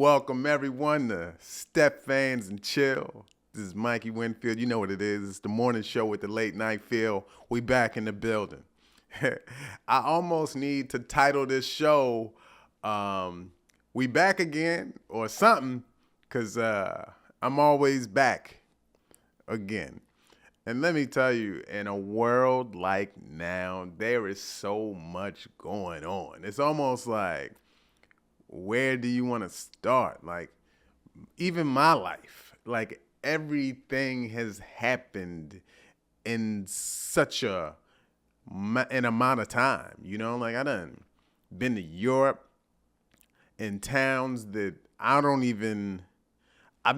Welcome everyone to Step Fans and Chill. This is Mikey Winfield. You know what it is. It's the morning show with the late night feel. We back in the building. I almost need to title this show We Back Again or something because I'm always back again. And let me tell you, in a world like now, there is so much going on. It's almost like, where do you want to start? Like, even my life, like everything has happened in such an amount of time. Like I done been to Europe in towns that I've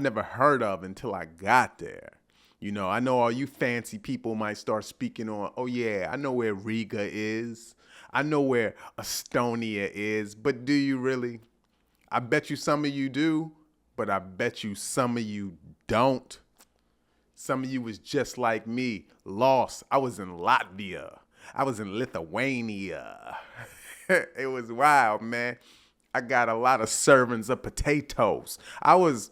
never heard of until I got there. I know all you fancy people might start speaking on, oh yeah, I know where Riga is. I know where Estonia is, but do you really? I bet you some of you do, but I bet you some of you don't. Some of you was just like me, lost. I was in Latvia. I was in Lithuania. It was wild, man. I got a lot of servings of potatoes. I was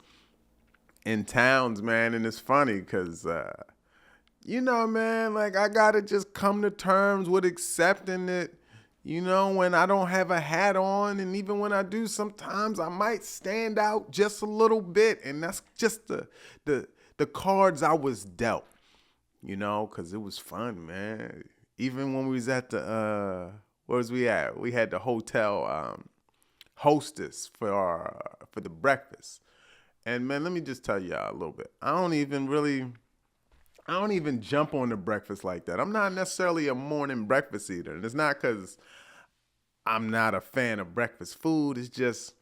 in towns, man, and it's funny because, man, like I got to just come to terms with accepting it. When I don't have a hat on, and even when I do, sometimes I might stand out just a little bit, and that's just the cards I was dealt, because it was fun, man. Even when we was at the where was we at? We had the hotel hostess for the breakfast, and man, let me just tell y'all a little bit. I don't even jump on the breakfast like that. I'm not necessarily a morning breakfast eater. And it's not because I'm not a fan of breakfast food. It's just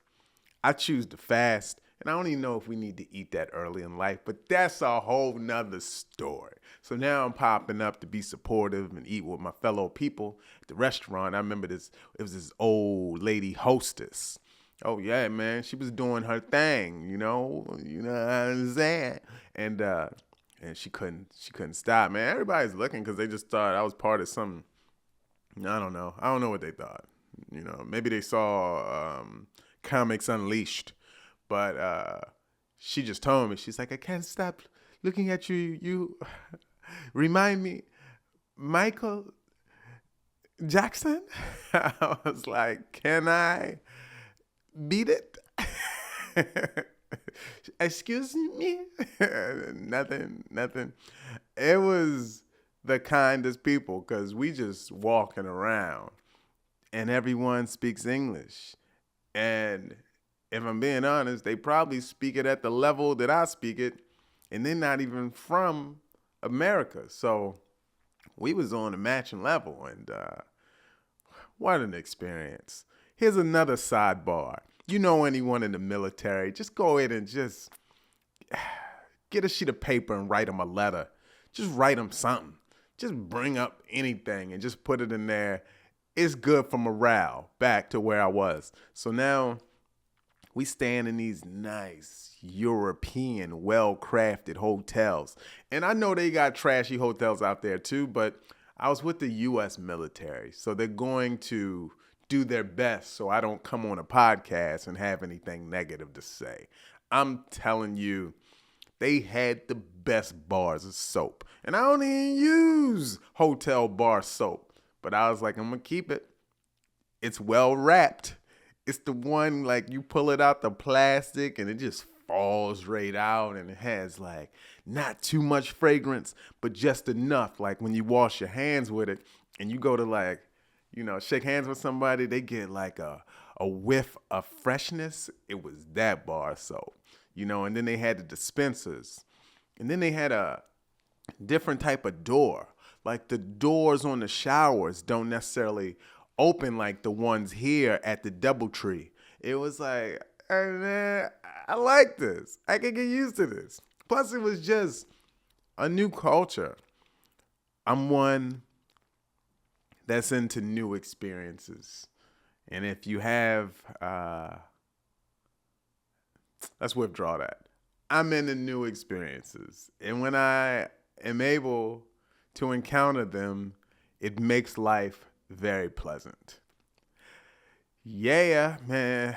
I choose to fast. And I don't even know if we need to eat that early in life. But that's a whole nother story. So now I'm popping up to be supportive and eat with my fellow people at the restaurant. I remember it was this old lady hostess. Oh yeah, man. She was doing her thing, you know what I'm saying? And she couldn't stop, man. Everybody's looking because they just thought I was part of some. I don't know. I don't know what they thought. Maybe they saw Comics Unleashed, but she just told me. She's like, I can't stop looking at you. You remind me, Michael Jackson. I was like, can I beat it? Excuse me? Nothing. It was the kindest people because we just walking around and everyone speaks English. And if I'm being honest, they probably speak it at the level that I speak it, and they're not even from America. So we was on a matching level, and what an experience. Here's another sidebar. You know anyone in the military, just go ahead and just get a sheet of paper and write them a letter. Just write them something. Just bring up anything and just put it in there. It's good for morale back to where I was. So now we stand in these nice European, well-crafted hotels. And I know they got trashy hotels out there too, but I was with the U.S. military. So they're going to do their best so I don't come on a podcast and have anything negative to say. I'm telling you, they had the best bars of soap. And I don't even use hotel bar soap. But I was like, I'm going to keep it. It's well wrapped. It's the one, like, you pull it out the plastic and it just falls right out. And it has, like, not too much fragrance, but just enough. Like, when you wash your hands with it and you go to, like, shake hands with somebody, they get like a whiff of freshness. It was that bar soap, and then they had the dispensers. And then they had a different type of door. Like the doors on the showers don't necessarily open like the ones here at the DoubleTree. It was like, hey man, I like this. I can get used to this. Plus it was just a new culture. I'm one that's into new experiences. And if you have, let's withdraw that. I'm into new experiences. And when I am able to encounter them, it makes life very pleasant. Yeah, man.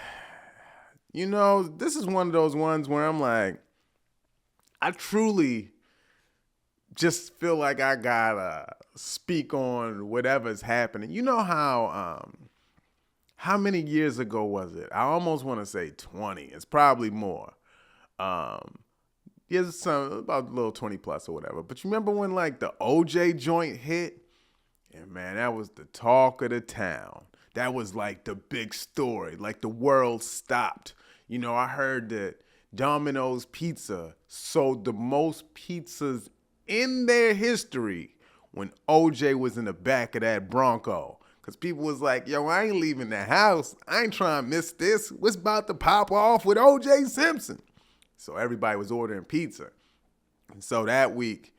This is one of those ones where I'm like, I truly just feel like I gotta speak on whatever's happening. You know how many years ago was it? I almost want to say 20. It's probably more. Um, yeah, it's some about a little 20 plus or whatever. But you remember when like the OJ joint hit? And man, that was the talk of the town. That was like the big story. Like the world stopped. I heard that Domino's Pizza sold the most pizzas in their history when OJ was in the back of that Bronco. Because people was like, yo, I ain't leaving the house. I ain't trying to miss this. What's about to pop off with OJ Simpson? So everybody was ordering pizza. And so that week,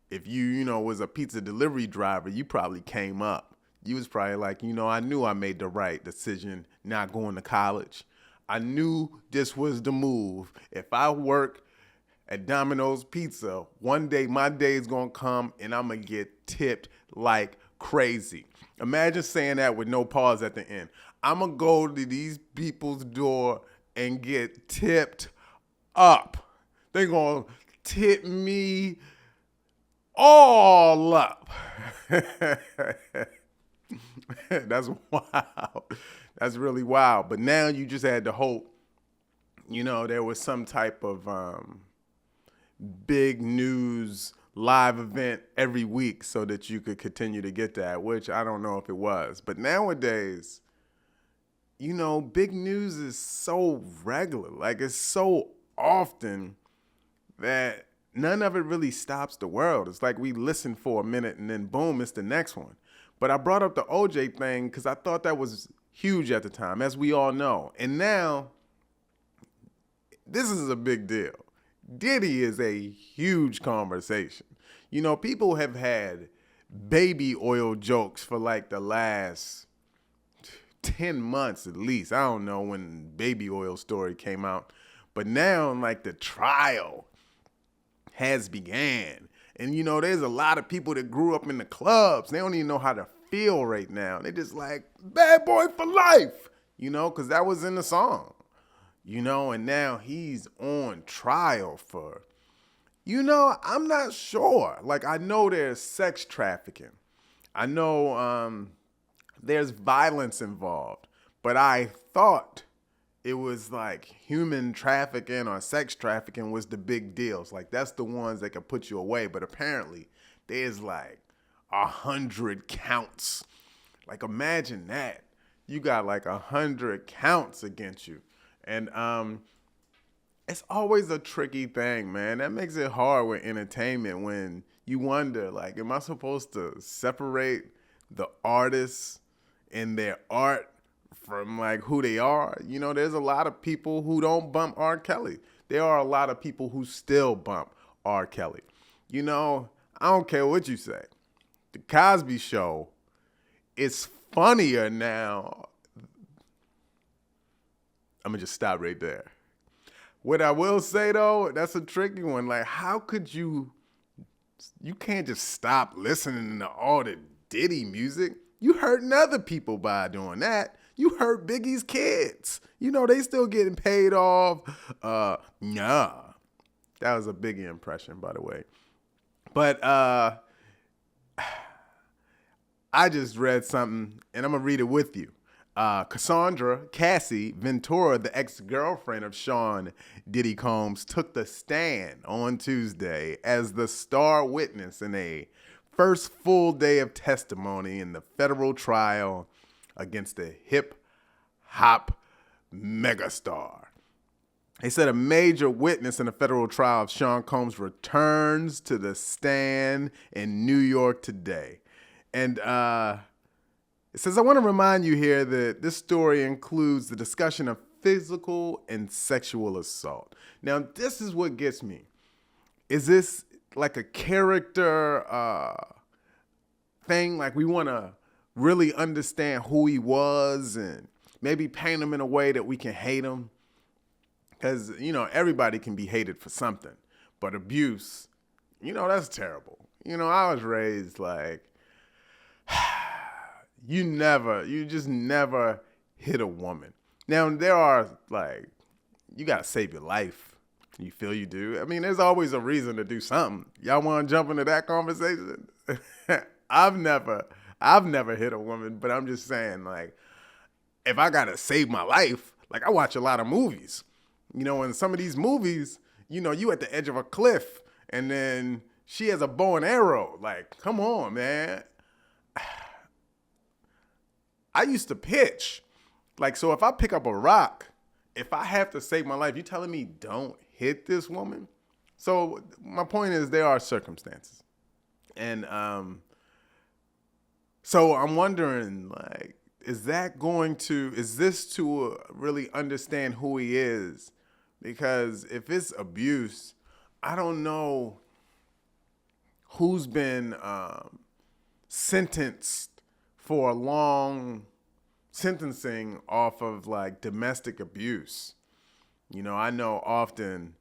if you was a pizza delivery driver, you probably came up. You was probably like, I knew I made the right decision not going to college. I knew this was the move. If I work at Domino's Pizza, one day my day is going to come and I'm going to get tipped like crazy. Imagine saying that with no pause at the end. I'm going to go to these people's door and get tipped up. They're going to tip me all up. That's wild. That's really wild. But now you just had to hope, there was some type of big news live event every week so that you could continue to get that, which I don't know if it was. But nowadays, big news is so regular. Like it's so often that none of it really stops the world. It's like we listen for a minute and then boom, it's the next one. But I brought up the OJ thing because I thought that was huge at the time, as we all know. And now, this is a big deal. Diddy is a huge conversation. People have had baby oil jokes for like the last 10 months at least. I don't know when baby oil story came out. But now, like, the trial has began. And, there's a lot of people that grew up in the clubs. They don't even know how to feel right now. They just like, bad boy for life, because that was in the song, and now he's on trial for, I'm not sure. Like, I know there's sex trafficking. I know there's violence involved. But I thought it was like human trafficking or sex trafficking was the big deals. Like that's the ones that could put you away. But apparently there's like 100 counts. Like imagine that. You got like 100 counts against you. And it's always a tricky thing, man. That makes it hard with entertainment when you wonder, like, am I supposed to separate the artists and their art from like who they are? There's a lot of people who don't bump R. Kelly. There are a lot of people who still bump R. Kelly. I don't care what you say. The Cosby Show is funnier now. I'm going to just stop right there. What I will say, though, that's a tricky one. Like, how could you can't just stop listening to all the Diddy music. You hurting other people by doing that. You hurt Biggie's kids. They still getting paid off. Nah. That was a Biggie impression, by the way. But I just read something, and I'm going to read it with you. Cassie Ventura, the ex-girlfriend of Sean Diddy Combs, took the stand on Tuesday as the star witness in a first full day of testimony in the federal trial against the hip-hop megastar. They said a major witness in the federal trial of Sean Combs returns to the stand in New York today. And it says, I want to remind you here that this story includes the discussion of physical and sexual assault. Now, this is what gets me. Is this like a character thing? Like we want to really understand who he was and maybe paint him in a way that we can hate him? Because, everybody can be hated for something. But abuse, that's terrible. I was raised like, you just never hit a woman. Now, there are like you got to save your life. You feel you do? I mean, there's always a reason to do something. Y'all want to jump into that conversation? I've never hit a woman, but I'm just saying, like, if I got to save my life, like, I watch a lot of movies. You know, in some of these movies, you know, you at the edge of a cliff and then she has a bow and arrow. Like, come on, man. I used to pitch. Like, so if I pick up a rock, if I have to save my life, you telling me don't hit this woman? So my point is there are circumstances. And so I'm wondering, like, is this to really understand who he is? Because if it's abuse, I don't know who's been sentenced for a long sentencing off of like domestic abuse. You know, I know often,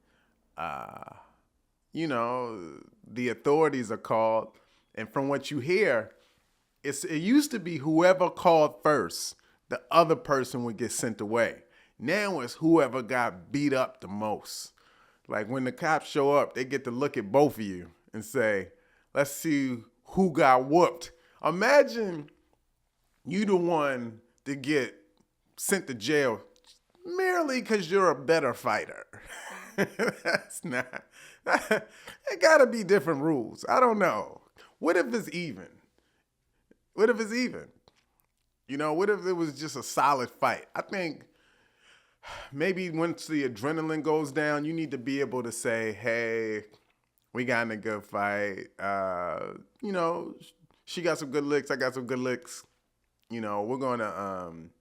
you know, the authorities are called, and from what you hear, it used to be whoever called first, the other person would get sent away. Now it's whoever got beat up the most. Like when the cops show up, they get to look at both of you and say, let's see who got whooped. Imagine you the one to get sent to jail merely because you're a better fighter. That's not. It gotta be different rules. I don't know. What if it's even? What if it's even? You know, what if it was just a solid fight? I think maybe once the adrenaline goes down, you need to be able to say, hey, we got in a good fight. You know, she got some good licks. I got some good licks. You know, we're going to, I'm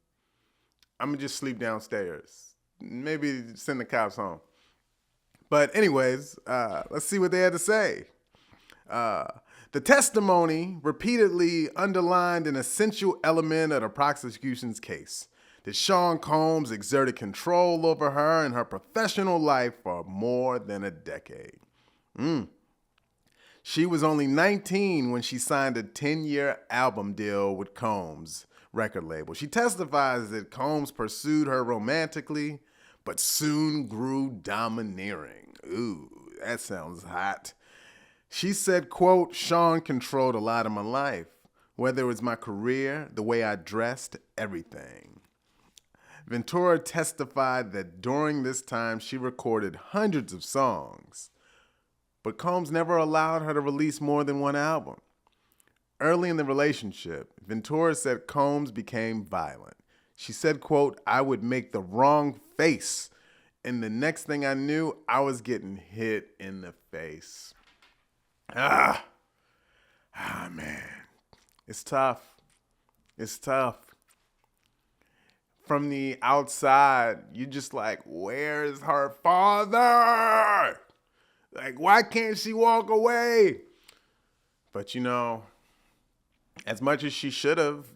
going to just sleep downstairs. Maybe send the cops home. But anyways, let's see what they had to say. The testimony repeatedly underlined an essential element of the prosecution's case, that Sean Combs exerted control over her and her professional life for more than a decade. She was only 19 when she signed a 10-year album deal with Combs' record label. She testifies that Combs pursued her romantically, but soon grew domineering. Ooh, that sounds hot. She said, quote, Sean controlled a lot of my life, whether it was my career, the way I dressed, everything. Ventura testified that during this time she recorded hundreds of songs, but Combs never allowed her to release more than one album. Early in the relationship, Ventura said Combs became violent. She said, quote, I would make the wrong face, and the next thing I knew, I was getting hit in the face. Man. It's tough. It's tough. From the outside, you just like, where's her father? Like, why can't she walk away? But you know, as much as she should have,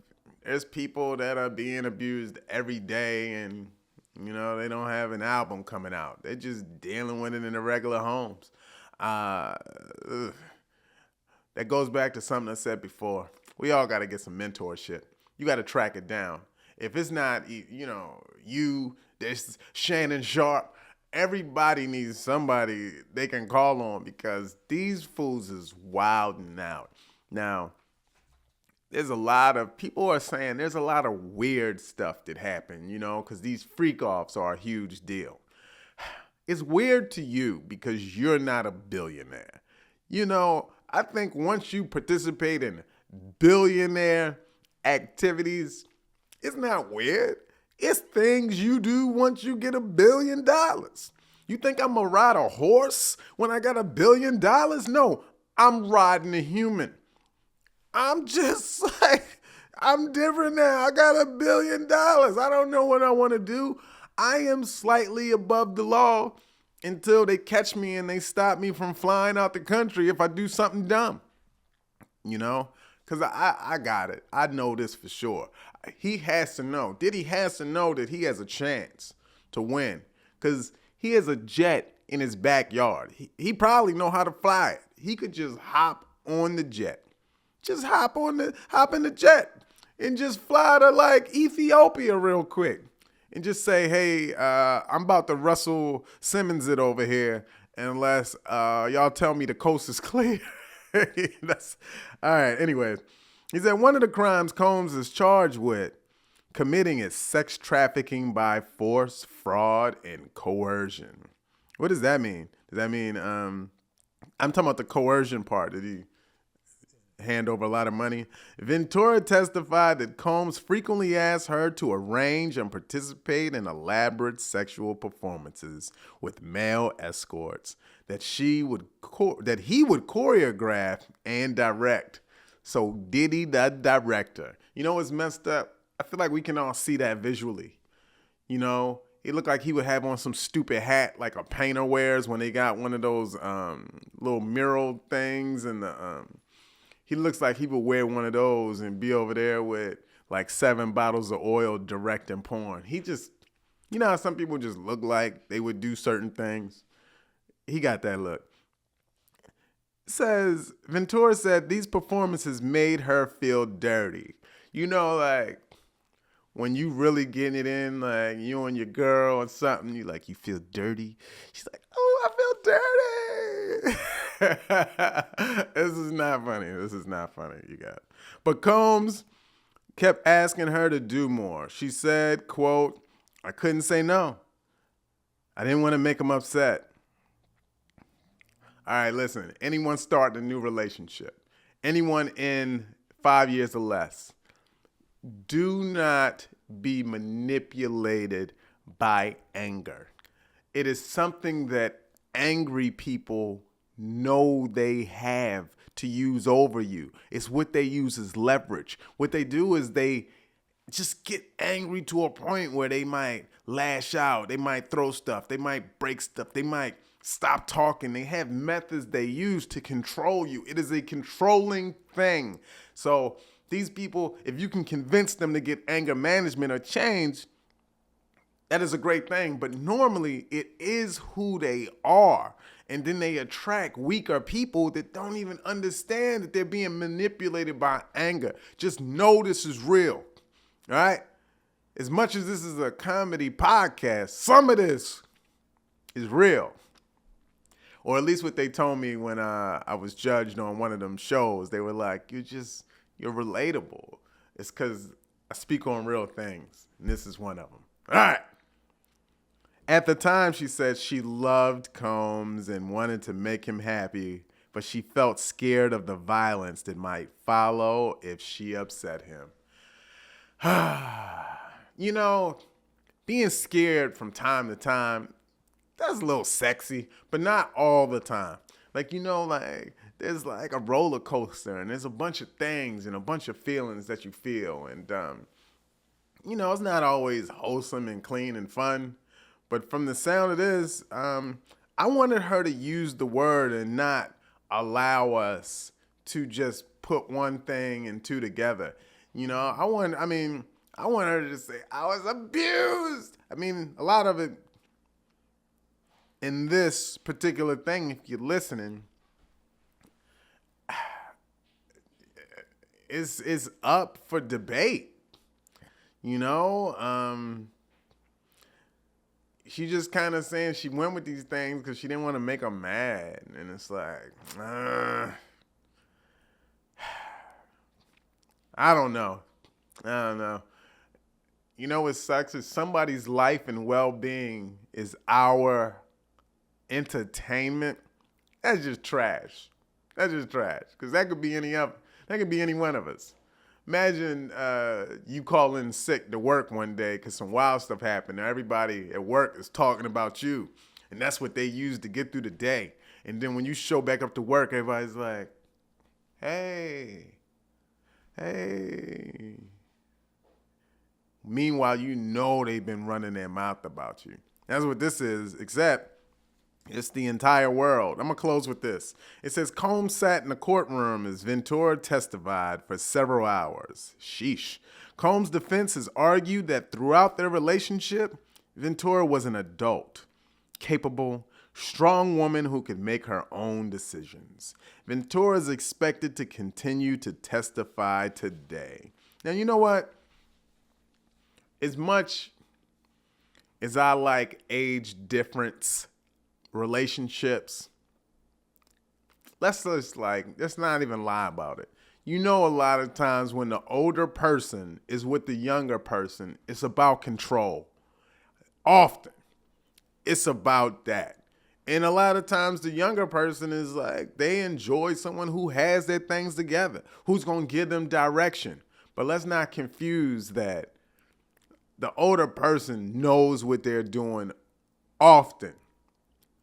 there's people that are being abused every day and, you know, they don't have an album coming out. They're just dealing with it in their regular homes. That goes back to something I said before. We all got to get some mentorship. You got to track it down. If it's not, you know, there's Shannon Sharp. Everybody needs somebody they can call on because these fools is wilding out. Now, there's a lot of people are saying there's a lot of weird stuff that happened, you know, because these freak offs are a huge deal. It's weird to you because you're not a billionaire. You know, I think once you participate in billionaire activities, it's not weird. It's things you do once you get $1 billion. You think I'm gonna ride a horse when I got $1 billion? No, I'm riding a human. I'm just like, I'm different now. I got $1 billion. I don't know what I want to do. I am slightly above the law until they catch me and they stop me from flying out the country if I do something dumb. You know? Because I got it. I know this for sure. He has to know. Diddy has to know that he has a chance to win. Because he has a jet in his backyard. He probably know how to fly it. He could just hop on the jet. Just hop in the jet and just fly to like Ethiopia real quick. and just say, hey, I'm about to Russell Simmons it over here unless y'all tell me the coast is clear. That's all right. Anyways, he said one of the crimes Combs is charged with committing is sex trafficking by force, fraud, and coercion. What does that mean? Does that mean I'm talking about the coercion part? Did he hand over a lot of money? Ventura testified that Combs frequently asked her to arrange and participate in elaborate sexual performances with male escorts that he would choreograph and direct. So Diddy, the director. You know what's messed up? I feel like we can all see that visually. You know, it looked like he would have on some stupid hat like a painter wears when they got one of those little mural things, and he looks like he would wear one of those and be over there with like 7 bottles of oil directing porn. He just, you know how some people just look like they would do certain things? He got that look. Says Ventura said these performances made her feel dirty. You know, like when you really getting it in, like you and your girl or something, you feel dirty. She's like, oh, I feel dirty. This is not funny. This is not funny, you guys. But Combs kept asking her to do more. She said, quote, I couldn't say no. I didn't want to make him upset. All right, listen, anyone starting a new relationship, anyone in 5 years or less, do not be manipulated by anger. It is something that angry people know they have to use over you. It's what they use as leverage. What they do is they just get angry to a point where they might lash out. They might throw stuff. They might break stuff. They might stop talking. They have methods they use to control you. It is a controlling thing. So these people, if you can convince them to get anger management or change, that is a great thing. But normally it is who they are. And then they attract weaker people that don't even understand that they're being manipulated by anger. Just know this is real. All right? As much as this is a comedy podcast, some of this is real. Or at least what they told me when I was judged on one of them shows. They were like, you're relatable. It's because I speak on real things. And this is one of them. All right. At the time, she said she loved Combs and wanted to make him happy, but she felt scared of the violence that might follow if she upset him. You know, being scared from time to time, that's a little sexy, but not all the time. Like, you know, like there's like a roller coaster and there's a bunch of things and a bunch of feelings that you feel. And, you know, it's not always wholesome and clean and fun. But from the sound of this, I wanted her to use the word and not allow us to just put one thing and two together. You know, I want her to just say, I was abused. I mean, a lot of it in this particular thing, if you're listening, is up for debate. You know, she just kind of saying she went with these things because she didn't want to make them mad. And it's like, I don't know. You know what sucks is somebody's life and well-being is our entertainment. That's just trash. That's just trash. Because that could be any one of us. Imagine you call in sick to work one day because some wild stuff happened. Everybody at work is talking about you. And that's what they use to get through the day. And then when you show back up to work, everybody's like, hey. Meanwhile, you know they've been running their mouth about you. That's what this is, except it's the entire world. I'm going to close with this. It says, Combs sat in the courtroom as Ventura testified for several hours. Sheesh. Combs' defense has argued that throughout their relationship, Ventura was an adult, capable, strong woman who could make her own decisions. Ventura is expected to continue to testify today. Now, you know what? As much is I like age difference relationships. Let's not even lie about it. You know, a lot of times when the older person is with the younger person, it's about control. Often, it's about that. And a lot of times the younger person is like, they enjoy someone who has their things together, who's going to give them direction. But let's not confuse that the older person knows what they're doing often.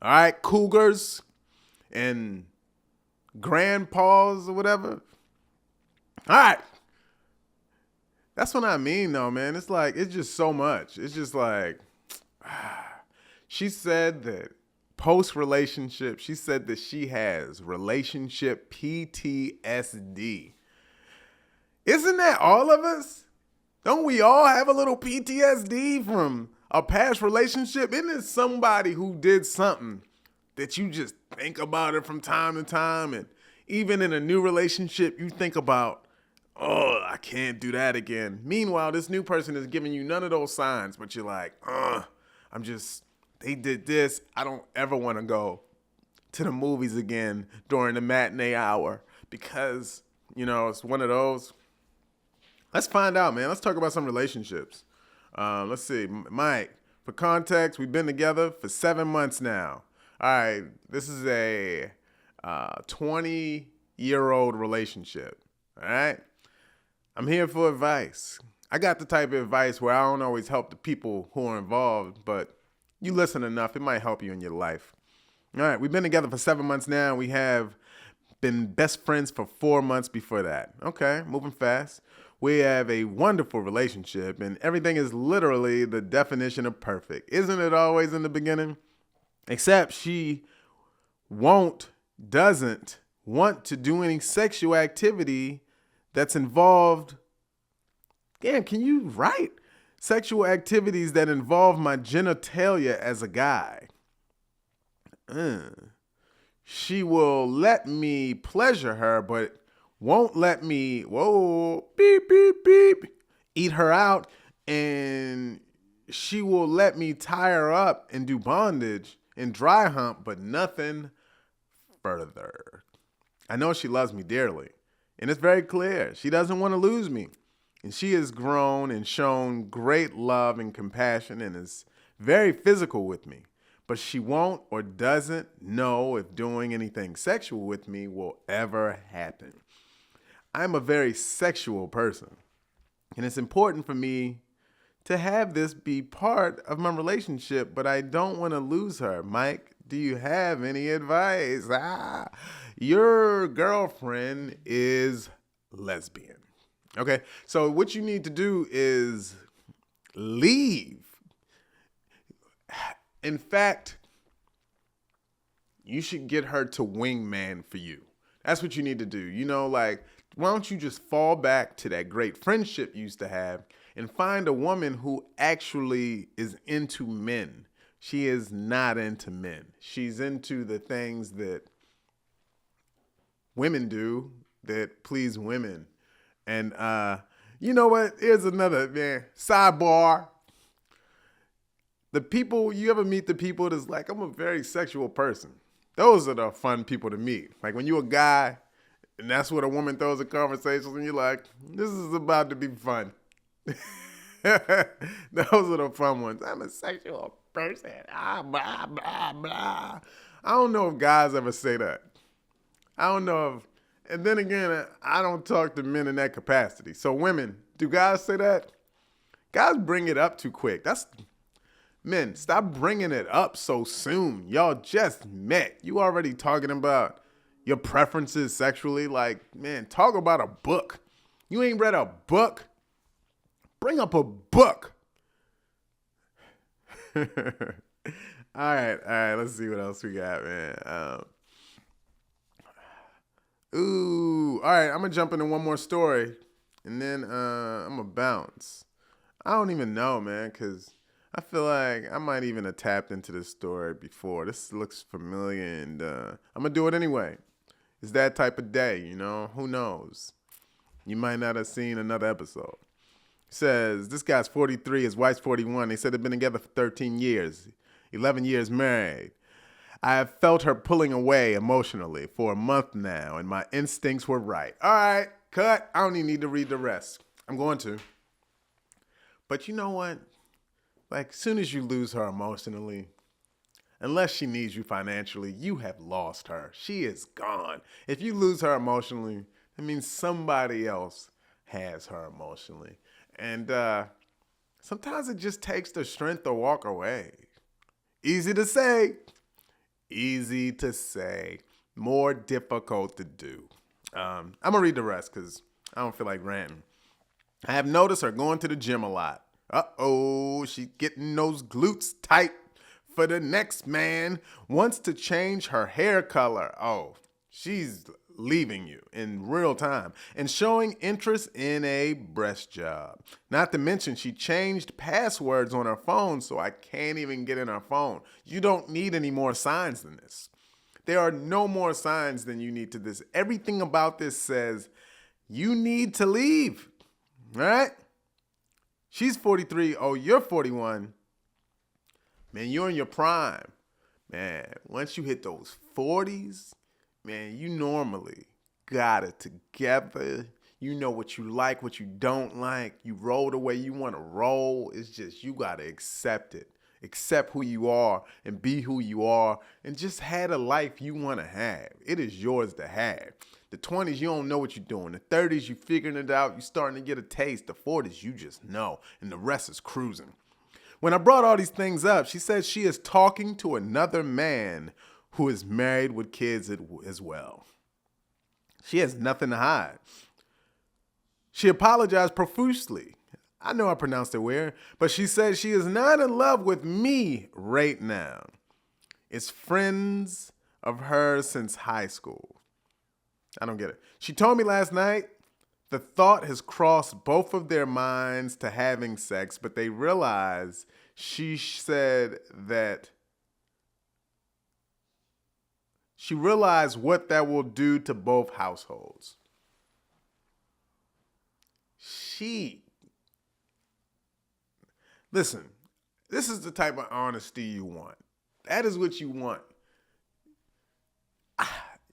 All right, cougars and grandpas or whatever. All right. That's what I mean, though, man. It's like, it's just so much. It's just like, she said that post-relationship, she said that she has relationship PTSD. Isn't that all of us? Don't we all have a little PTSD from a past relationship? Isn't it somebody who did something that you just think about it from time to time? And even in a new relationship, you think about, oh, I can't do that again. Meanwhile, this new person is giving you none of those signs, but you're like, they did this. I don't ever want to go to the movies again during the matinee hour because, it's one of those. Let's find out, man. Let's talk about some relationships. Let's see. Mike, for context, we've been together for 7 months now. All right. This is a 20-year-old relationship. All right. I'm here for advice. I got the type of advice where I don't always help the people who are involved, but you listen enough, it might help you in your life. All right. We've been together for 7 months now. We have been best friends for 4 months before that. Okay. Moving fast. We have a wonderful relationship, and everything is literally the definition of perfect. Isn't it always in the beginning? Except she doesn't want to do any sexual activity that's involved. Damn, can you write? Sexual activities that involve my genitalia as a guy. She will let me pleasure her, but won't let me, beep, beep, beep, eat her out, and she will let me tie her up and do bondage and dry hump, but nothing further. I know she loves me dearly, and it's very clear. She doesn't want to lose me, and she has grown and shown great love and compassion and is very physical with me, but she won't or doesn't know if doing anything sexual with me will ever happen. I'm a very sexual person, and it's important for me to have this be part of my relationship, but I don't want to lose her. Mike, do you have any advice? Your girlfriend is lesbian. Okay, so what you need to do is leave. In fact, you should get her to wingman for you. That's what you need to do. Why don't you just fall back to that great friendship you used to have and find a woman who actually is into men. She is not into men. She's into the things that women do that please women. And you know what? Here's another, sidebar. You ever meet the people that's like, I'm a very sexual person. Those are the fun people to meet. Like when you're a guy, and that's what a woman throws in conversations, and you're like, this is about to be fun. Those are the fun ones. I'm a sexual person. Blah, blah, blah. I don't know if guys ever say that. I don't know if, and then again, I don't talk to men in that capacity. So women, do guys say that? Guys bring it up too quick. Men, stop bringing it up so soon. Y'all just met. You already talking about your preferences sexually. Like, man, talk about a book. You ain't read a book? Bring up a book. All right. Let's see what else we got, man. All right. I'm going to jump into one more story, and then I'm going to bounce. I don't even know, man, because I feel like I might even have tapped into this story before. This looks familiar, and I'm going to do it anyway. It's that type of day, Who knows? You might not have seen another episode. Says this guy's 43, his wife's 41. They said they've been together for 13 years, 11 years married. I have felt her pulling away emotionally for a month now, and my instincts were right. All right, cut. I don't even need to read the rest. I'm going to. But you know what? Like, as soon as you lose her emotionally, unless she needs you financially, you have lost her. She is gone. If you lose her emotionally, that means somebody else has her emotionally. And sometimes it just takes the strength to walk away. Easy to say. Easy to say. More difficult to do. I'm going to read the rest because I don't feel like ranting. I have noticed her going to the gym a lot. Uh-oh, she's getting those glutes tight for the next man. Wants to change her hair color. Oh, she's leaving you in real time and showing interest in a breast job. Not to mention she changed passwords on her phone so I can't even get in her phone. You don't need any more signs than this. There are no more signs than you need to this. Everything about this says you need to leave. All right? She's 43. Oh, you're 41. Man, you're in your prime. Man, once you hit those 40s, man, you normally got it together. You know what you like, what you don't like. You roll the way you want to roll. It's just you got to accept it. Accept who you are and be who you are and just have the life you want to have. It is yours to have. The 20s, you don't know what you're doing. The 30s, you figuring it out. You're starting to get a taste. The 40s, you just know. And the rest is cruising. When I brought all these things up, she says she is talking to another man who is married with kids as well. She has nothing to hide. She apologized profusely. I know I pronounced it weird, but she said she is not in love with me right now. It's friends of hers since high school. I don't get it. She told me last night the thought has crossed both of their minds to having sex, but they realize she said that she realized what that will do to both households. Listen, this is the type of honesty you want. That is what you want.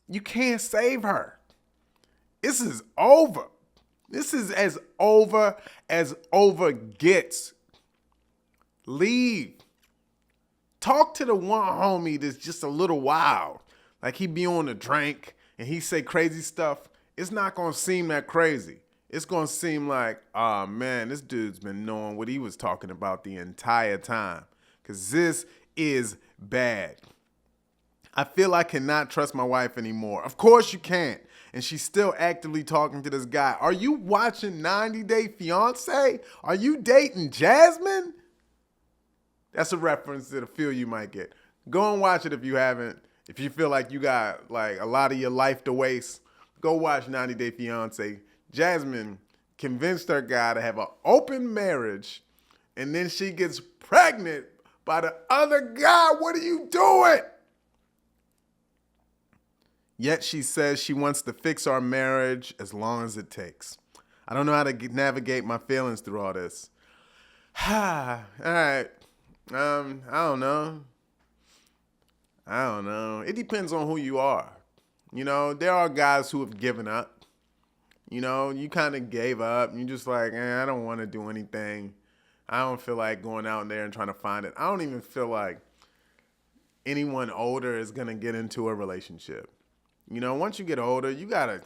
You can't save her. This is over. This is as over gets. Leave. Talk to the one homie that's just a little wild. Like he be on a drink and he say crazy stuff. It's not going to seem that crazy. It's going to seem like, oh man, this dude's been knowing what he was talking about the entire time. Because this is bad. I feel I cannot trust my wife anymore. Of course you can't. And she's still actively talking to this guy. Are you watching 90 Day Fiancé? Are you dating Jasmine? That's a reference to the feel you might get. Go and watch it if you haven't. If you feel like you got like a lot of your life to waste, go watch 90 Day Fiancé. Jasmine convinced her guy to have an open marriage, and then she gets pregnant by the other guy. What are you doing? Yet she says she wants to fix our marriage as long as it takes. I don't know how to navigate my feelings through all this. All right. I don't know. It depends on who you are. You know, there are guys who have given up. You know, you kind of gave up. And you're just like, I don't want to do anything. I don't feel like going out there and trying to find it. I don't even feel like anyone older is going to get into a relationship. You know, once you get older, you're not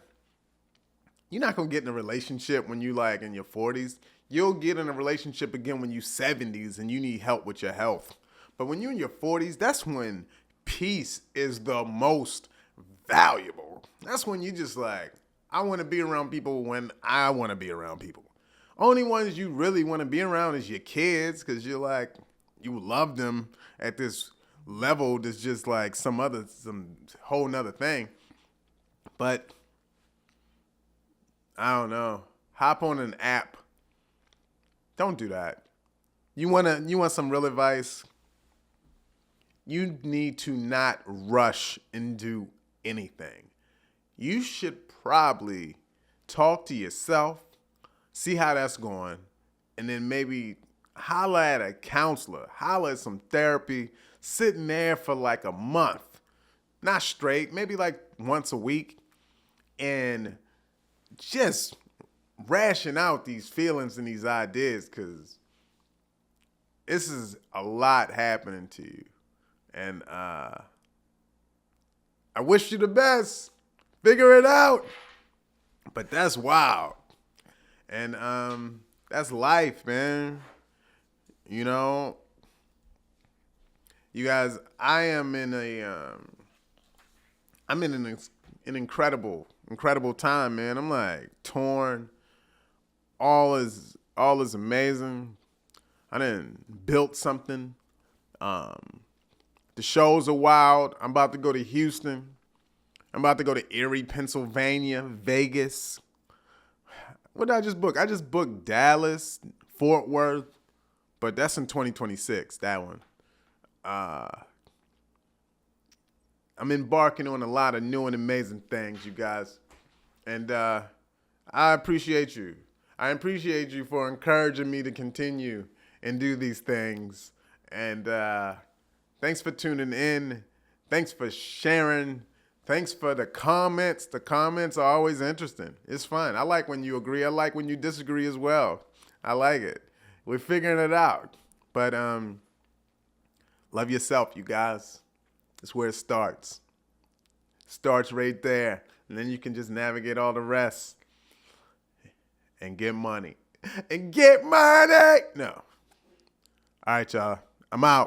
going to get in a relationship when you like in your 40s. You'll get in a relationship again when you're 70s and you need help with your health. But when you're in your 40s, that's when peace is the most valuable. That's when you just like, I want to be around people when I want to be around people. Only ones you really want to be around is your kids because you're like, you love them at this level that's just like some whole nother thing. But I don't know. Hop on an app. Don't do that. You want some real advice? You need to not rush into anything. You should probably talk to yourself, see how that's going, and then maybe holler at a counselor, holler at some therapy, sitting there for like a month, not straight, maybe like once a week, and just ration out these feelings and these ideas, because this is a lot happening to you. And I wish you the best. Figure it out. But that's wild. And that's life, man. You know, you guys, I'm in an incredible time, man. I'm like torn. All is amazing. I done built something. The shows are wild. I'm about to go to Houston. I'm about to go to Erie, Pennsylvania, Vegas. What did I just book? I just booked Dallas, Fort Worth, but that's in 2026, that one. I'm embarking on a lot of new and amazing things, you guys. And I appreciate you. I appreciate you for encouraging me to continue and do these things. And thanks for tuning in. Thanks for sharing. Thanks for the comments. The comments are always interesting. It's fun. I like when you agree. I like when you disagree as well. I like it. We're figuring it out. But love yourself, you guys. It's where it starts. Starts right there. And then you can just navigate all the rest. And get money. And get money! No. All right, y'all. I'm out.